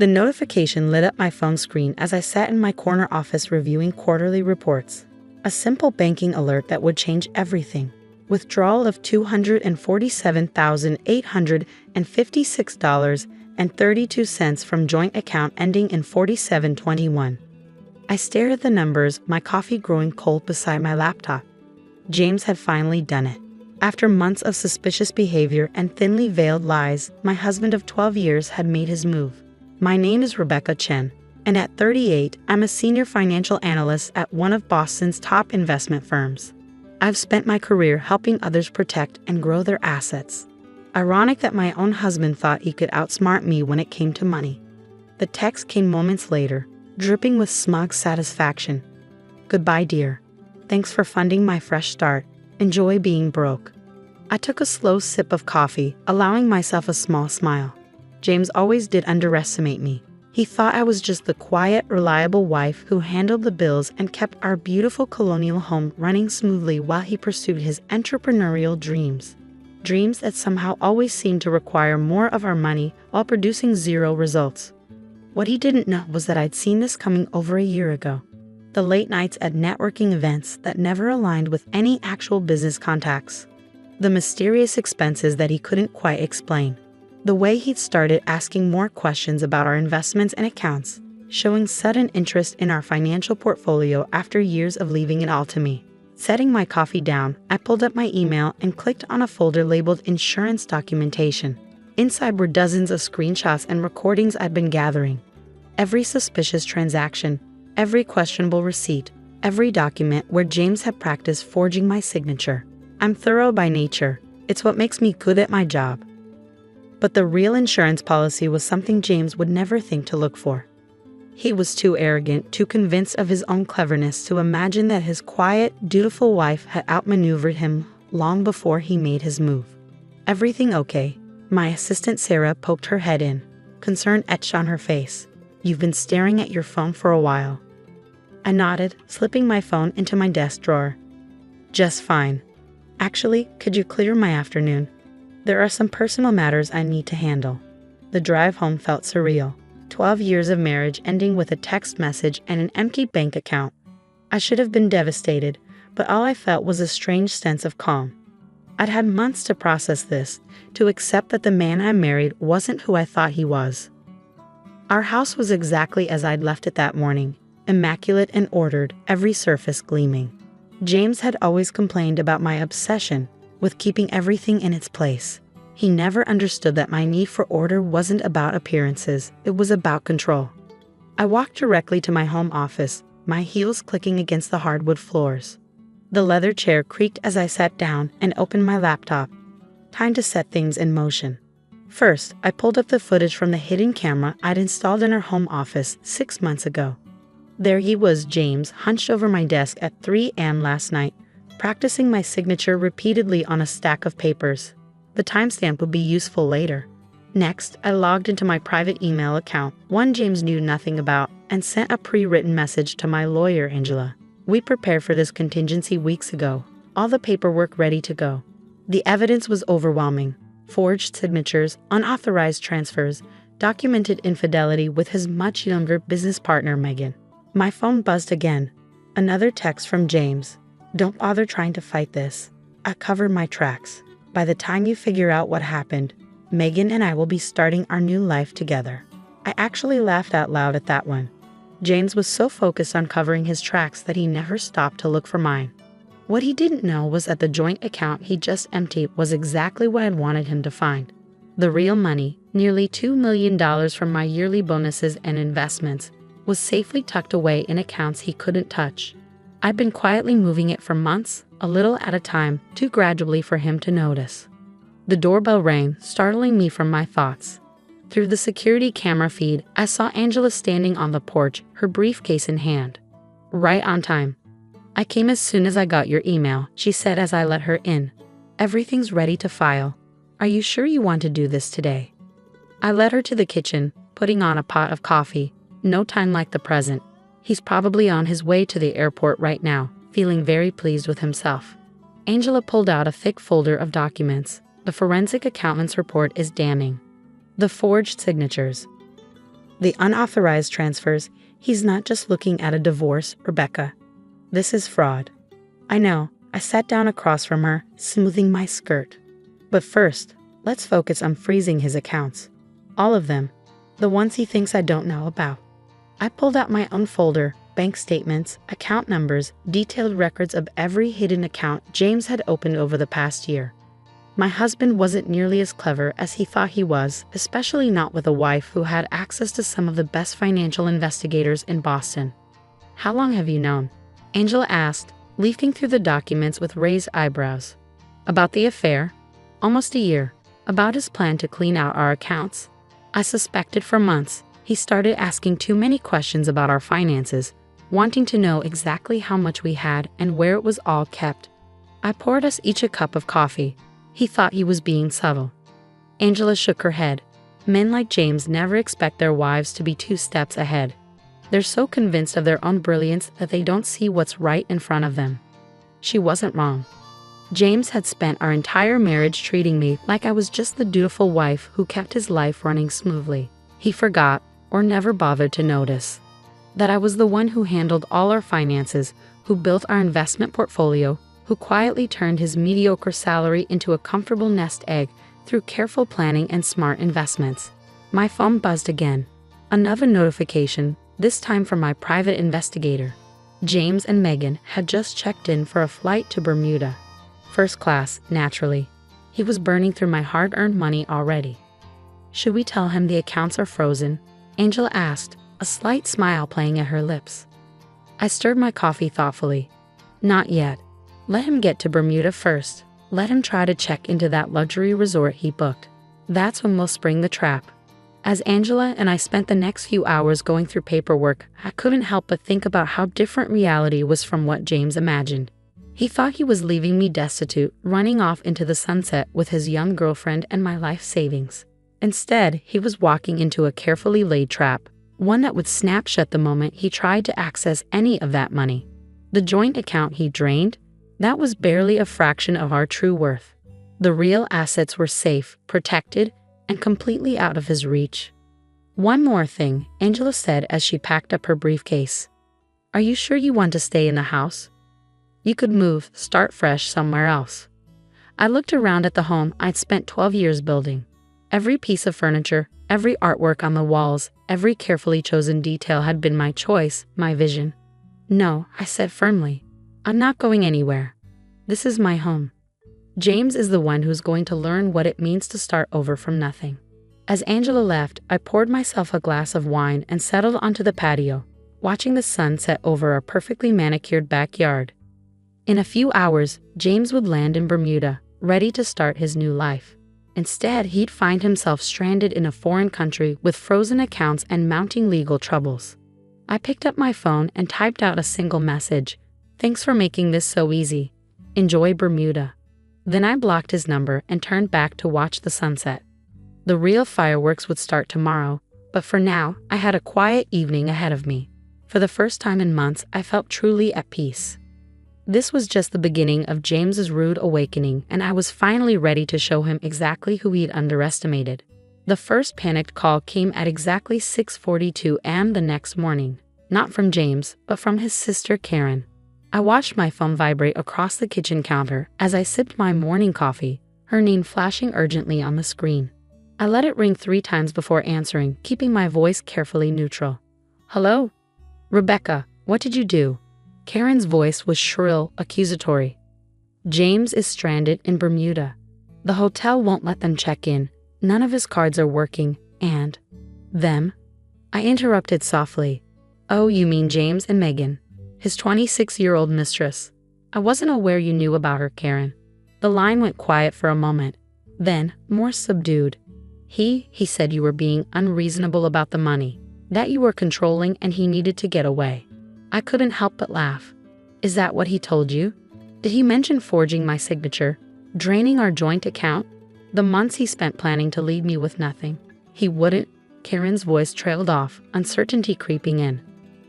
The notification lit up my phone screen as I sat in my corner office reviewing quarterly reports. A simple banking alert that would change everything. Withdrawal of $247,856.32 from joint account ending in 4721. I stared at the numbers, my coffee growing cold beside my laptop. James had finally done it. After months of suspicious behavior and thinly veiled lies, my husband of 12 years had made his move. My name is Rebecca Chen, and at 38, I'm a senior financial analyst at one of Boston's top investment firms. I've spent my career helping others protect and grow their assets. Ironic that my own husband thought he could outsmart me when it came to money. The text came moments later, dripping with smug satisfaction. Goodbye, dear. Thanks for funding my fresh start. Enjoy being broke. I took a slow sip of coffee, allowing myself a small smile. James always did underestimate me. He thought I was just the quiet, reliable wife who handled the bills and kept our beautiful colonial home running smoothly while he pursued his entrepreneurial dreams. Dreams that somehow always seemed to require more of our money while producing zero results. What he didn't know was that I'd seen this coming over a year ago. The late nights at networking events that never aligned with any actual business contacts. The mysterious expenses that he couldn't quite explain. The way he'd started asking more questions about our investments and accounts, showing sudden interest in our financial portfolio after years of leaving it all to me. Setting my coffee down, I pulled up my email and clicked on a folder labeled Insurance Documentation. Inside were dozens of screenshots and recordings I'd been gathering. Every suspicious transaction, every questionable receipt, every document where James had practiced forging my signature. I'm thorough by nature. It's what makes me good at my job. But the real insurance policy was something James would never think to look for. He was too arrogant, too convinced of his own cleverness to imagine that his quiet, dutiful wife had outmaneuvered him long before he made his move. Everything okay? My assistant Sarah poked her head in, concern etched on her face. You've been staring at your phone for a while. I nodded, slipping my phone into my desk drawer. Just fine. Actually, could you clear my afternoon? There are some personal matters I need to handle. The drive home felt surreal. 12 years of marriage ending with a text message and an empty bank account. I should have been devastated, but all I felt was a strange sense of calm. I'd had months to process this, to accept that the man I married wasn't who I thought he was. Our house was exactly as I'd left it that morning, immaculate and ordered, every surface gleaming. James had always complained about my obsession with keeping everything in its place. He never understood that my need for order wasn't about appearances, it was about control. I walked directly to my home office, my heels clicking against the hardwood floors. The leather chair creaked as I sat down and opened my laptop. Time to set things in motion. First, I pulled up the footage from the hidden camera I'd installed in our home office 6 months ago. There he was, James, hunched over my desk at 3 a.m. last night, practicing my signature repeatedly on a stack of papers. The timestamp would be useful later. Next, I logged into my private email account, one James knew nothing about, and sent a pre-written message to my lawyer, Angela. We prepared for this contingency weeks ago, all the paperwork ready to go. The evidence was overwhelming. Forged signatures, unauthorized transfers, documented infidelity with his much younger business partner, Megan. My phone buzzed again. Another text from James. Don't bother trying to fight this. I covered my tracks. By the time you figure out what happened, Megan and I will be starting our new life together. I actually laughed out loud at that one. James was so focused on covering his tracks that he never stopped to look for mine. What he didn't know was that the joint account he just emptied was exactly what I'd wanted him to find. The real money, nearly $2 million from my yearly bonuses and investments, was safely tucked away in accounts he couldn't touch. I'd been quietly moving it for months, a little at a time, too gradually for him to notice. The doorbell rang, startling me from my thoughts. Through the security camera feed, I saw Angela standing on the porch, her briefcase in hand. Right on time. I came as soon as I got your email, she said as I let her in. Everything's ready to file. Are you sure you want to do this today? I led her to the kitchen, putting on a pot of coffee. No time like the present. He's probably on his way to the airport right now, feeling very pleased with himself. Angela pulled out a thick folder of documents. The forensic accountant's report is damning. The forged signatures. The unauthorized transfers, he's not just looking at a divorce, Rebecca. This is fraud. I know, I sat down across from her, smoothing my skirt. But first, let's focus on freezing his accounts. All of them. The ones he thinks I don't know about. I pulled out my own folder, bank statements, account numbers, detailed records of every hidden account James had opened over the past year. My husband wasn't nearly as clever as he thought he was, especially not with a wife who had access to some of the best financial investigators in Boston. How long have you known? Angela asked, leafing through the documents with raised eyebrows. About the affair? Almost a year. About his plan to clean out our accounts? I suspected for months. He started asking too many questions about our finances, wanting to know exactly how much we had and where it was all kept. I poured us each a cup of coffee. He thought he was being subtle. Angela shook her head. Men like James never expect their wives to be 2 steps ahead. They're so convinced of their own brilliance that they don't see what's right in front of them. She wasn't wrong. James had spent our entire marriage treating me like I was just the dutiful wife who kept his life running smoothly. He forgot, or never bothered to notice, that I was the one who handled all our finances, who built our investment portfolio, who quietly turned his mediocre salary into a comfortable nest egg through careful planning and smart investments. My phone buzzed again. Another notification, this time from my private investigator. James and Megan had just checked in for a flight to Bermuda. First class, naturally. He was burning through my hard-earned money already. Should we tell him the accounts are frozen? Angela asked, a slight smile playing at her lips. I stirred my coffee thoughtfully. Not yet. Let him get to Bermuda first. Let him try to check into that luxury resort he booked. That's when we'll spring the trap. As Angela and I spent the next few hours going through paperwork, I couldn't help but think about how different reality was from what James imagined. He thought he was leaving me destitute, running off into the sunset with his young girlfriend and my life savings. Instead, he was walking into a carefully laid trap, one that would snap shut the moment he tried to access any of that money. The joint account he drained? That was barely a fraction of our true worth. The real assets were safe, protected, and completely out of his reach. One more thing, Angela said as she packed up her briefcase. Are you sure you want to stay in the house? You could move, start fresh somewhere else. I looked around at the home I'd spent 12 years building. Every piece of furniture, every artwork on the walls, every carefully chosen detail had been my choice, my vision. No, I said firmly. I'm not going anywhere. This is my home. James is the one who's going to learn what it means to start over from nothing. As Angela left, I poured myself a glass of wine and settled onto the patio, watching the sun set over our perfectly manicured backyard. In a few hours, James would land in Bermuda, ready to start his new life. Instead, he'd find himself stranded in a foreign country with frozen accounts and mounting legal troubles. I picked up my phone and typed out a single message. Thanks for making this so easy. Enjoy Bermuda. Then I blocked his number and turned back to watch the sunset. The real fireworks would start tomorrow, but for now, I had a quiet evening ahead of me. For the first time in months, I felt truly at peace. This was just the beginning of James's rude awakening, and I was finally ready to show him exactly who he'd underestimated. The first panicked call came at exactly 6:42 a.m. the next morning, not from James, but from his sister Karen. I watched my phone vibrate across the kitchen counter as I sipped my morning coffee, her name flashing urgently on the screen. I let it ring 3 times before answering, keeping my voice carefully neutral. Hello? Rebecca, what did you do? Karen's voice was shrill, accusatory. James is stranded in Bermuda. The hotel won't let them check in. None of his cards are working, and... Them? I interrupted softly. Oh, you mean James and Megan, his 26-year-old mistress. I wasn't aware you knew about her, Karen. The line went quiet for a moment. Then, more subdued. He said you were being unreasonable about the money, that you were controlling and he needed to get away. I couldn't help but laugh. Is that what he told you? Did he mention forging my signature, draining our joint account? The months he spent planning to leave me with nothing. He wouldn't. Karen's voice trailed off, uncertainty creeping in.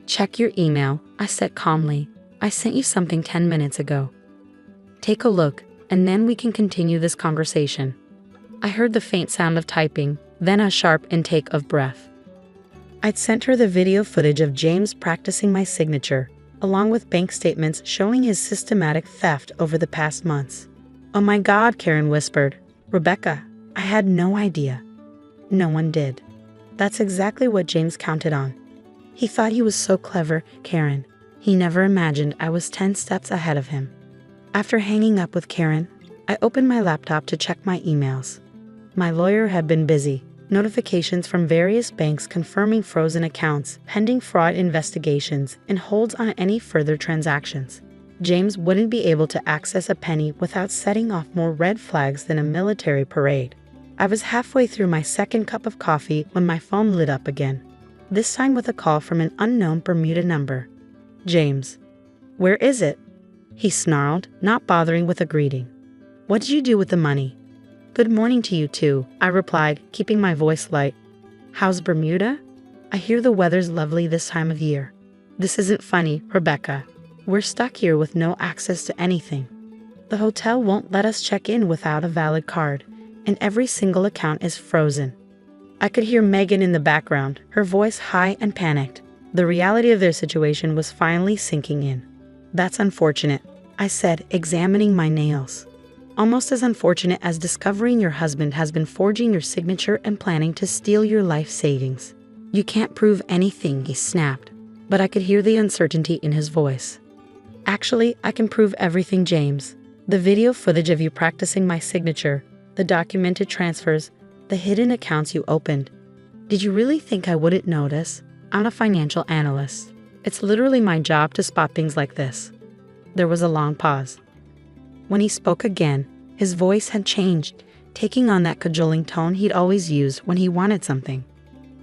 Check your email, I said calmly. I sent you something 10 minutes ago. Take a look, and then we can continue this conversation. I heard the faint sound of typing, then a sharp intake of breath. I'd sent her the video footage of James practicing my signature, along with bank statements showing his systematic theft over the past months. "Oh my God," Karen whispered. "Rebecca, I had no idea." No one did. That's exactly what James counted on. He thought he was so clever, Karen. He never imagined I was 10 steps ahead of him. After hanging up with Karen, I opened my laptop to check my emails. My lawyer had been busy. Notifications from various banks confirming frozen accounts, pending fraud investigations, and holds on any further transactions. James wouldn't be able to access a penny without setting off more red flags than a military parade. I was halfway through my second cup of coffee when my phone lit up again, this time with a call from an unknown Bermuda number. "James, where is it?" he snarled, not bothering with a greeting. "What did you do with the money?" "Good morning to you too," I replied, keeping my voice light. "How's Bermuda? I hear the weather's lovely this time of year." "This isn't funny, Rebecca. We're stuck here with no access to anything. The hotel won't let us check in without a valid card, and every single account is frozen." I could hear Megan in the background, her voice high and panicked. The reality of their situation was finally sinking in. "That's unfortunate," I said, examining my nails. "Almost as unfortunate as discovering your husband has been forging your signature and planning to steal your life savings." "You can't prove anything," he snapped, but I could hear the uncertainty in his voice. "Actually, I can prove everything, James. The video footage of you practicing my signature, the documented transfers, the hidden accounts you opened. Did you really think I wouldn't notice? I'm a financial analyst. It's literally my job to spot things like this." There was a long pause. When he spoke again, his voice had changed, taking on that cajoling tone he'd always used when he wanted something.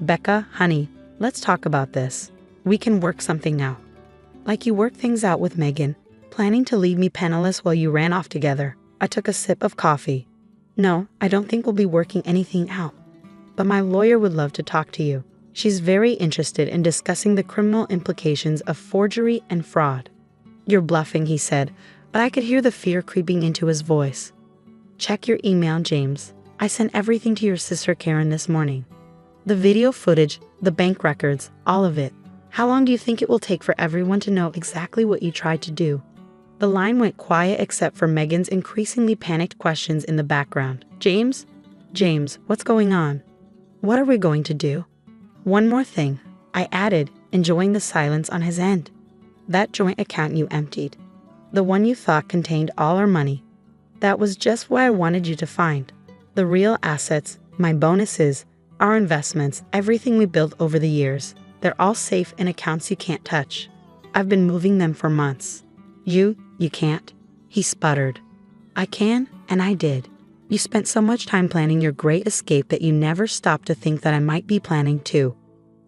"Becca, honey, let's talk about this. We can work something now. Like you worked things out with Megan, planning to leave me penniless while you ran off together." I took a sip of coffee. "No, I don't think we'll be working anything out. But my lawyer would love to talk to you. She's very interested in discussing the criminal implications of forgery and fraud." "You're bluffing," he said, but I could hear the fear creeping into his voice. "Check your email, James. I sent everything to your sister Karen this morning. The video footage, the bank records, all of it. How long do you think it will take for everyone to know exactly what you tried to do?" The line went quiet except for Megan's increasingly panicked questions in the background. "James? James, what's going on? What are we going to do?" "One more thing," I added, enjoying the silence on his end. "That joint account you emptied. The one you thought contained all our money. That was just what I wanted you to find. The real assets, my bonuses, our investments, everything we built over the years. They're all safe in accounts you can't touch. I've been moving them for months." You can't," he sputtered. "I can, and I did. You spent so much time planning your great escape that you never stopped to think that I might be planning too.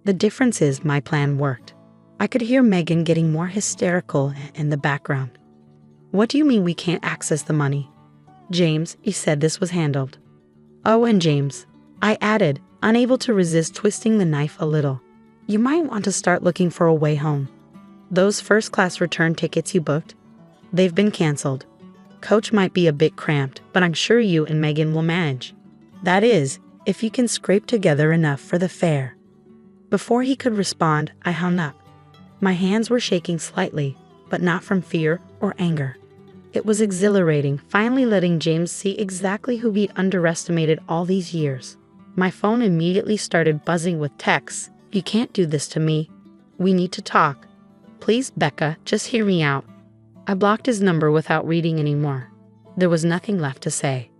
The difference is my plan worked." I could hear Megan getting more hysterical in the background. "What do you mean we can't access the money?" "James, he said this was handled." "Oh, and James," I added, unable to resist twisting the knife a little. "You might want to start looking for a way home. Those first-class return tickets you booked? They've been canceled. Coach might be a bit cramped, but I'm sure you and Megan will manage. That is, if you can scrape together enough for the fare." Before he could respond, I hung up. My hands were shaking slightly, but not from fear or anger. It was exhilarating, finally letting James see exactly who he'd underestimated all these years. My phone immediately started buzzing with texts. "You can't do this to me. We need to talk. Please, Becca, just hear me out." I blocked his number without reading anymore. There was nothing left to say.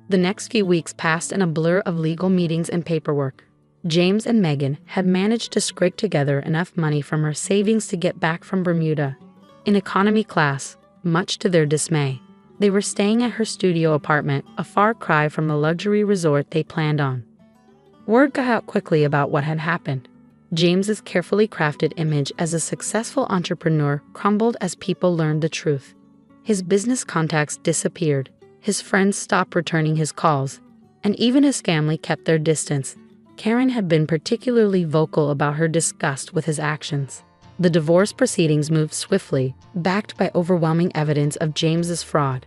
The next few weeks passed in a blur of legal meetings and paperwork. James and Megan had managed to scrape together enough money from her savings to get back from Bermuda in economy class, much to their dismay. They were staying at her studio apartment, a far cry from the luxury resort they planned on. Word got out quickly about what had happened. James's carefully crafted image as a successful entrepreneur crumbled as people learned the truth. His business contacts disappeared, his friends stopped returning his calls, and even his family kept their distance. Karen had been particularly vocal about her disgust with his actions. The divorce proceedings moved swiftly, backed by overwhelming evidence of James's fraud.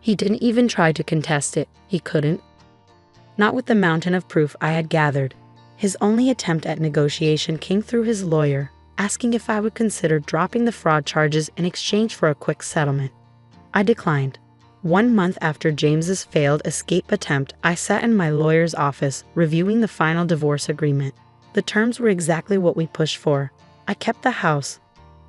He didn't even try to contest it. He couldn't. Not with the mountain of proof I had gathered. His only attempt at negotiation came through his lawyer, asking if I would consider dropping the fraud charges in exchange for a quick settlement. I declined. 1 month after James's failed escape attempt, I sat in my lawyer's office reviewing the final divorce agreement. The terms were exactly what we pushed for. I kept the house,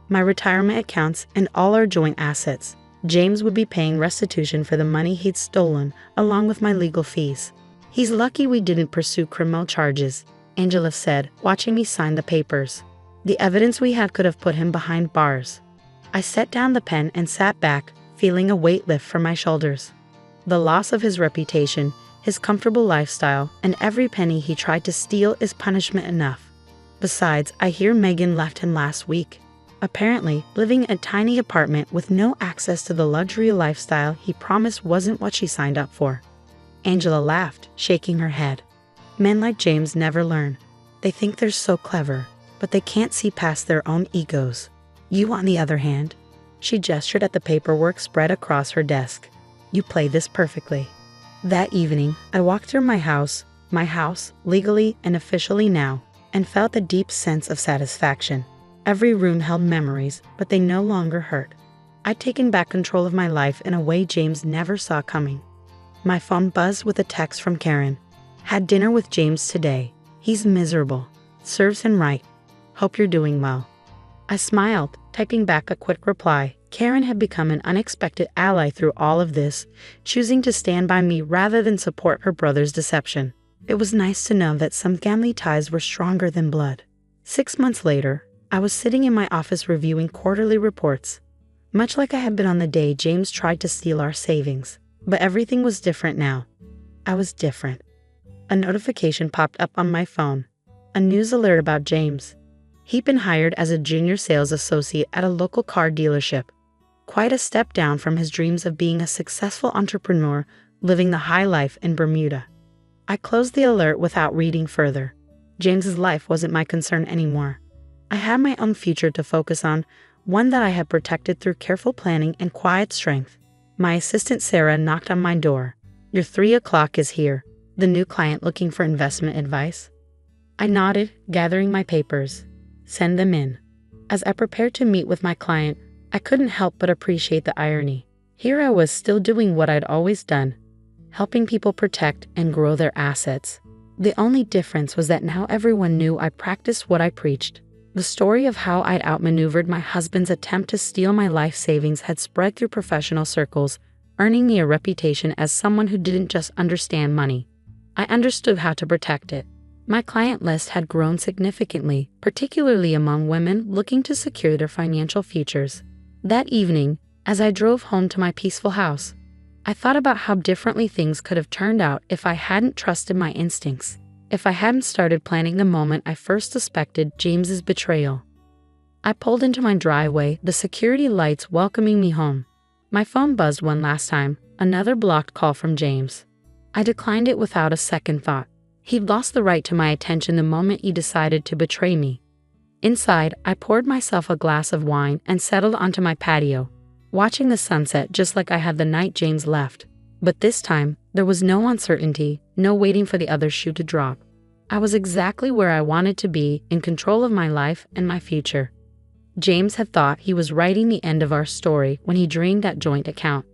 my retirement accounts, and all our joint assets. James would be paying restitution for the money he'd stolen, along with my legal fees. He's lucky we didn't pursue criminal charges, Angela said, watching me sign the papers. The evidence we had could have put him behind bars. I set down the pen and sat back, feeling a weight lift from my shoulders. The loss of his reputation, his comfortable lifestyle, and every penny he tried to steal is punishment enough. Besides, I hear Megan left him last week. Apparently, living in a tiny apartment with no access to the luxury lifestyle he promised wasn't what she signed up for. Angela laughed, shaking her head. Men like James never learn. They think they're so clever, but they can't see past their own egos. You, on the other hand, she gestured at the paperwork spread across her desk. You play this perfectly. That evening, I walked through my house, legally and officially now, and felt a deep sense of satisfaction. Every room held memories, but they no longer hurt. I'd taken back control of my life in a way James never saw coming. My phone buzzed with a text from Karen. Had dinner with James today. He's miserable. Serves him right. Hope you're doing well. I smiled, typing back a quick reply. Karen had become an unexpected ally through all of this, choosing to stand by me rather than support her brother's deception. It was nice to know that some family ties were stronger than blood. 6 months later, I was sitting in my office reviewing quarterly reports. Much like I had been on the day James tried to steal our savings. But everything was different now. I was different. A notification popped up on my phone. A news alert about James. He'd been hired as a junior sales associate at a local car dealership. Quite a step down from his dreams of being a successful entrepreneur living the high life in Bermuda. I closed the alert without reading further. James's life wasn't my concern anymore. I had my own future to focus on, one that I had protected through careful planning and quiet strength. My assistant Sarah knocked on my door. Your 3 o'clock is here. The new client looking for investment advice? I nodded, gathering my papers. Send them in. As I prepared to meet with my client, I couldn't help but appreciate the irony. Here I was still doing what I'd always done, helping people protect and grow their assets. The only difference was that now everyone knew I practiced what I preached. The story of how I'd outmaneuvered my husband's attempt to steal my life savings had spread through professional circles, earning me a reputation as someone who didn't just understand money. I understood how to protect it. My client list had grown significantly, particularly among women looking to secure their financial futures. That evening, as I drove home to my peaceful house, I thought about how differently things could have turned out if I hadn't trusted my instincts. If I hadn't started planning the moment I first suspected James's betrayal. I pulled into my driveway, the security lights welcoming me home. My phone buzzed one last time, another blocked call from James. I declined it without a second thought. He'd lost the right to my attention the moment he decided to betray me. Inside, I poured myself a glass of wine and settled onto my patio, watching the sunset just like I had the night James left. But this time, there was no uncertainty, no waiting for the other shoe to drop. I was exactly where I wanted to be, in control of my life and my future. James had thought he was writing the end of our story when he drained that joint account.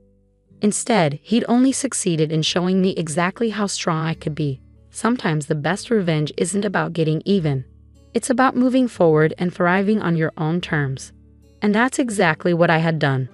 Instead, he'd only succeeded in showing me exactly how strong I could be. Sometimes the best revenge isn't about getting even. It's about moving forward and thriving on your own terms. And that's exactly what I had done.